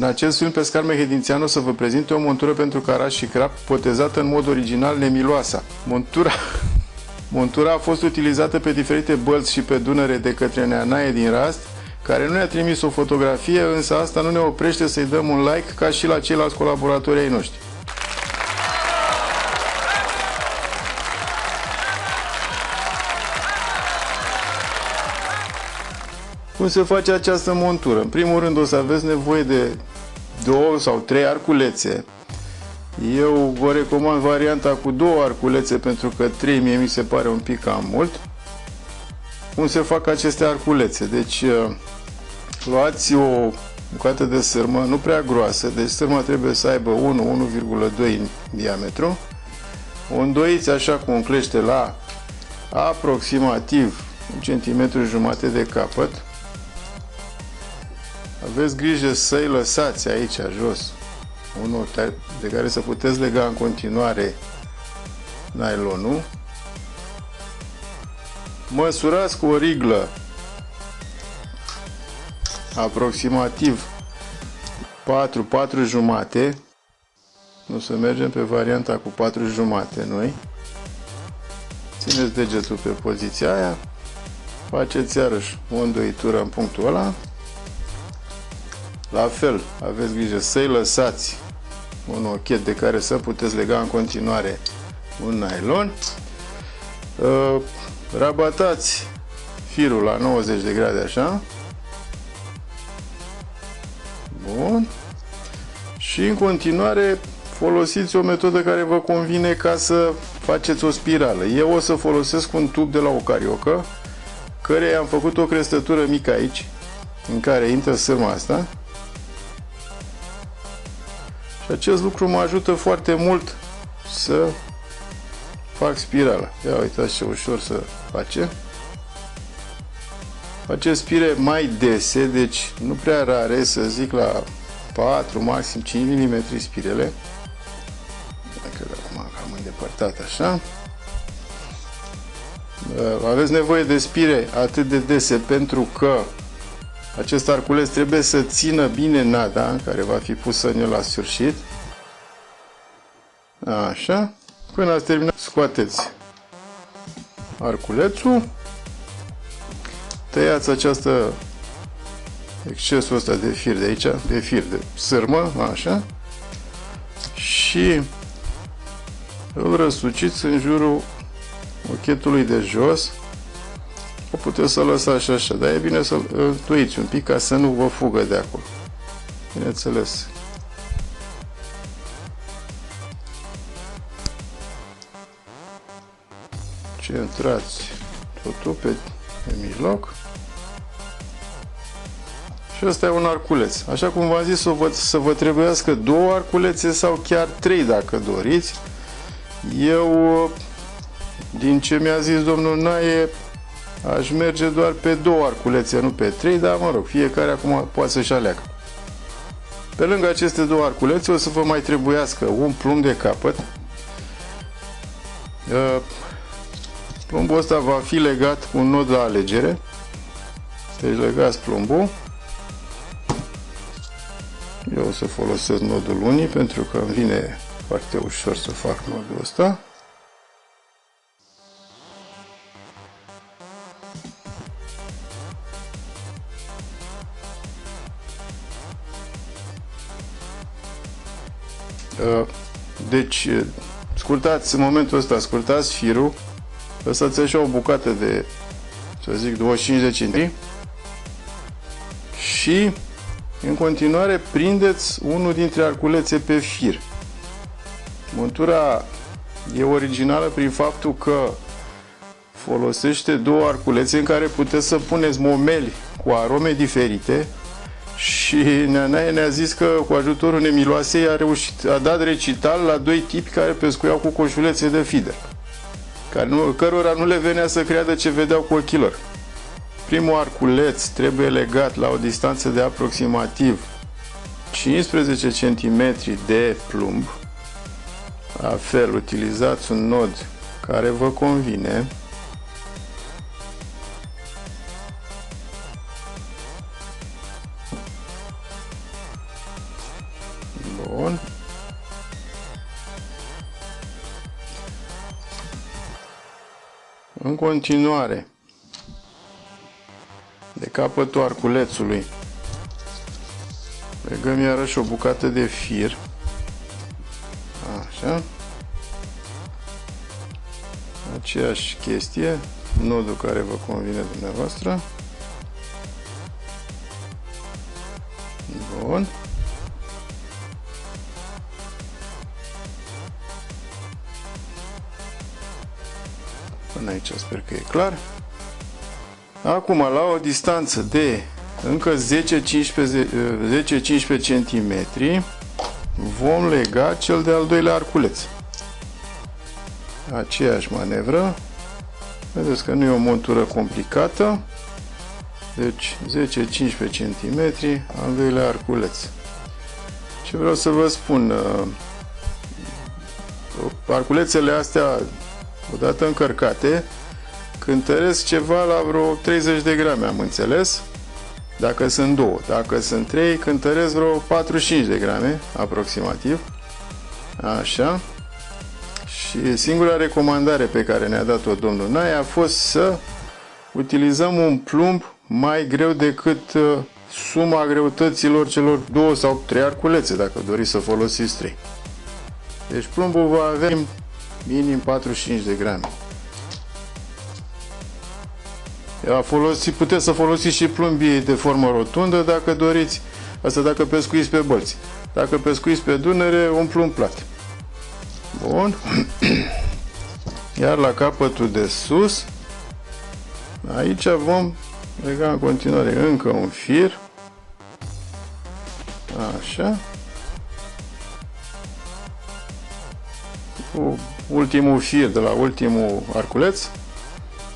În acest film, Pescar Mehedințeanu o să vă prezinte o montură pentru caraș și crap, botezată în mod original Nemiloasa. Montura a fost utilizată pe diferite bălți și pe Dunăre de către Neanaie din Rast, care nu ne-a trimis o fotografie, însă asta nu ne oprește să-i dăm un like ca și la ceilalți colaboratori ai noștri. Cum se face această montură? În primul rând o să aveți nevoie de 2 sau 3 arculețe. Eu vă recomand varianta cu 2 arculețe pentru că 3 mie mi se pare un pic cam mult. Cum se fac aceste arculețe? Deci luați o bucată de sârmă, nu prea groasă, deci sârma trebuie să aibă 1-1,2 în diametru. O îndoiți așa cu un clește la aproximativ 1,5 cm de capăt. Aveți grijă să-i lăsați aici jos unul de care să puteți lega în continuare nylonul. Măsurați cu o riglă aproximativ 4 jumate. Nu să mergem pe varianta cu 4 jumate noi. Țineți degetul pe poziția aia. Faceți iarăși o îndoitură în punctul ăla. La fel, aveți grijă să-i lăsați un ochet de care să puteți lega în continuare un nylon. Rabatați firul la 90 de grade așa. Bun. Și în continuare folosiți o metodă care vă convine ca să faceți o spirală. Eu o să folosesc un tub de la o cariocă, căreia am făcut o crestătură mică aici, în care intră sârma asta. Și acest lucru mă ajută foarte mult să fac spirala. Ia uitați ce ușor să face. Faceți spire mai dese, deci nu prea rare, să zic la 4, maxim 5 mm spirele. Dacă acum am îndepărtat așa. Aveți nevoie de spire atât de dese pentru că acest arculeț trebuie să țină bine nada care va fi pusă în el la sfârșit. Așa. Până ați terminat, scoateți arculețul. Tăiați excesul ăsta de fir de aici, de sârmă, așa. Și îl răsuciți în jurul ochetului de jos. O puteți să lăsați și așa, dar e bine să-l întuiți un pic ca să nu vă fugă de acolo. Bineînțeles. Centrați totul pe mijloc. Și ăsta e un arculeț. Așa cum v-am zis, să vă trebuiască 2 arculețe sau chiar 3 dacă doriți. Eu, din ce mi-a zis domnul Naie, aș merge doar pe 2 arculețe, nu pe 3, dar mă rog, fiecare acum poate să-și aleagă. Pe lângă aceste 2 arculețe o să vă mai trebuiască un plumb de capăt. Plumbul ăsta va fi legat cu un nod la alegere. Deci legați plumbul. Eu o să folosesc nodul unii pentru că îmi vine foarte ușor să fac nodul ăsta. Deci, scurtați în momentul ăsta, scurtați firul, lăsați așa o bucată de, să zic, 25 de centimetri și în continuare prindeți unul dintre arculețe pe fir. Montura e originală prin faptul că folosește 2 arculețe în care puteți să puneți momeli cu arome diferite. Și Neanaie ne-a zis că cu ajutorul Nemiloasei a dat recital la 2 tipi care pescuiau cu coșulețe de feeder, cărora nu le venea să creadă ce vedeau cu ochii lor. Primul arculeț trebuie legat la o distanță de aproximativ 15 cm de plumb. La fel, utilizați un nod care vă convine. Bun. În continuare, de capătul arculețului legăm iarăși o bucată de fir. Așa. Aceeași chestie, nodul care vă convine dumneavoastră. Bun. Până aici sper că e clar. Acum, la o distanță de încă 10-15 cm, vom lega cel de-al doilea arculeț. Aceeași manevră. Vedeți că nu e o montură complicată. Deci 10-15 cm, al doilea arculeț. Ce vreau să vă spun, arculețele astea, odată încărcate, cântăresc ceva la vreo 30 de grame, am înțeles. Dacă sunt două, dacă sunt trei, cântăresc vreo 45 de grame, aproximativ. Așa. Și singura recomandare pe care ne-a dat-o domnul Nae a fost să utilizăm un plumb mai greu decât suma greutăților celor 2 sau 3 arculețe, dacă doriți să folosiți 3. Deci plumbul va avea minim 45 de grame. Puteți să folosiți și plumbii de formă rotundă dacă doriți, asta dacă pescuiți pe bălți. Dacă pescuiți pe Dunăre, un plumb plat. Bun. Iar la capătul de sus, aici vom lega în continuare încă un fir. Așa. Cu ultimul fir de la ultimul arculeț.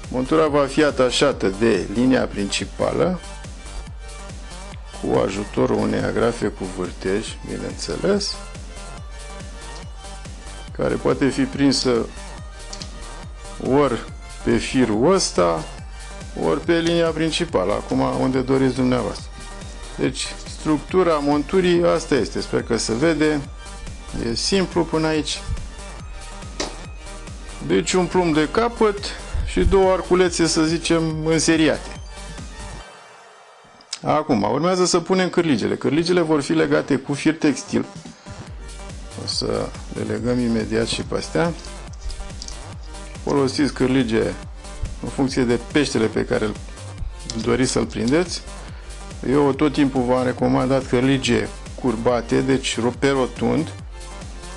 Montura va fi atașată de linia principală cu ajutorul unei agrafe cu vârtej, bineînțeles, care poate fi prinsă ori pe firul ăsta, ori pe linia principală, acum unde doriți dumneavoastră. Deci, structura monturii asta este, sper că se vede, e simplu până aici. Deci un plumb de capăt și 2 arculețe, să zicem, înseriate. Acum, urmează să punem cârligele. Cârligele vor fi legate cu fir textil. O să le legăm imediat și pe astea. Folosiți cârlige în funcție de peștele pe care doriți să-l prindeți. Eu tot timpul v-am recomandat cârlige curbate, deci pe rotund,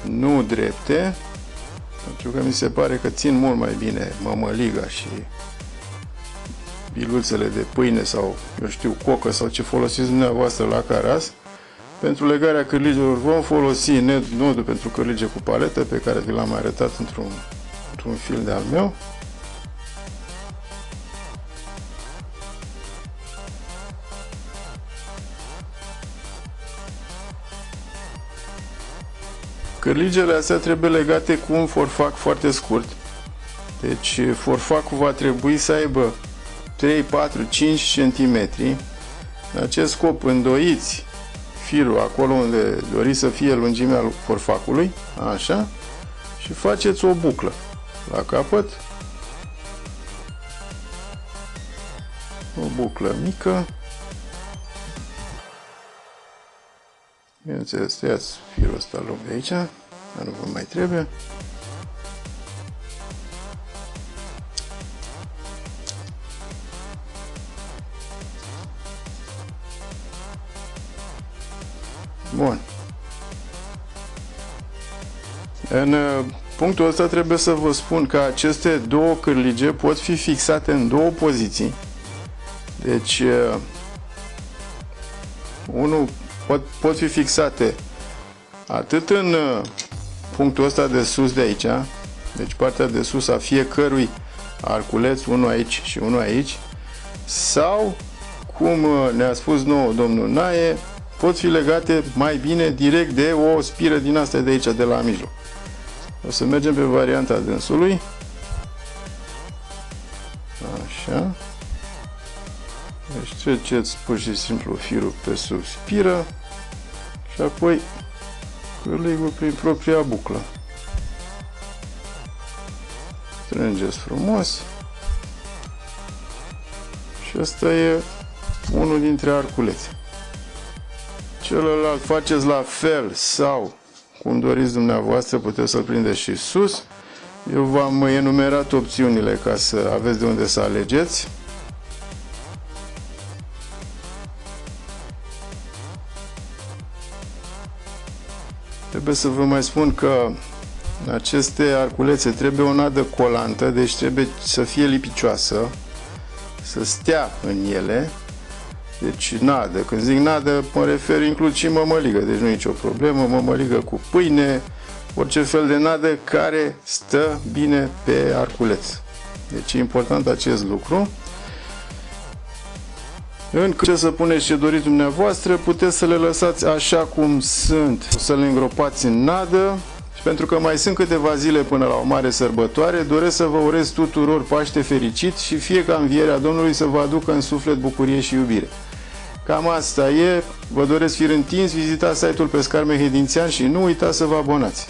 nu drepte, pentru că mi se pare că țin mult mai bine mămăliga și biluțele de pâine sau, eu știu, cocă sau ce folosiți dumneavoastră la caras. Pentru legarea cârligelor vom folosi nodul pentru cârlige cu paletă, pe care vi l-am arătat într-un film de al meu. Cârligele astea trebuie legate cu un forfac foarte scurt. Deci forfacul va trebui să aibă 3, 4, 5 cm. În acest scop îndoiți firul acolo unde doriți să fie lungimea forfacului, așa, și faceți o buclă la capăt. O buclă mică. Bineînțeles, tăiați firul ăsta lung de aici, dar nu vă mai trebuie. Bun. În punctul ăsta trebuie să vă spun că aceste două cârlige pot fi fixate în două poziții. Deci, pot fi fixate atât în punctul ăsta de sus de aici, deci partea de sus a fiecărui arculeț, unul aici și unul aici, sau, cum ne-a spus nouă domnul Nae, pot fi legate mai bine direct de o spiră din asta de aici, de la mijloc. O să mergem pe varianta dânsului. Așa. Deci treceți pur și simplu firul pe sub spiră și apoi cârligul prin propria buclă. Strângeți frumos. Și ăsta e unul dintre arculețe. Celălalt faceți la fel sau cum doriți dumneavoastră, puteți să-l prindeți și sus. Eu v-am enumerat opțiunile ca să aveți de unde să alegeți. Trebuie să vă mai spun că în aceste arculețe trebuie o nadă colantă, deci trebuie să fie lipicioasă, să stea în ele. Deci nadă, când zic nadă, mă refer includ și mămăligă, deci nu e nicio problemă, mămăligă cu pâine, orice fel de nadă care stă bine pe arculeț. Deci e important acest lucru. În ce să puneți ce doriți dumneavoastră, puteți să le lăsați așa cum sunt, să le îngropați în nadă. Și pentru că mai sunt câteva zile până la o mare sărbătoare, doresc să vă urez tuturor Paște fericit și fie ca învierea Domnului să vă aducă în suflet bucurie și iubire. Cam asta e, vă doresc fir întins, vizitați site-ul Pescar Mehedințean și nu uitați să vă abonați!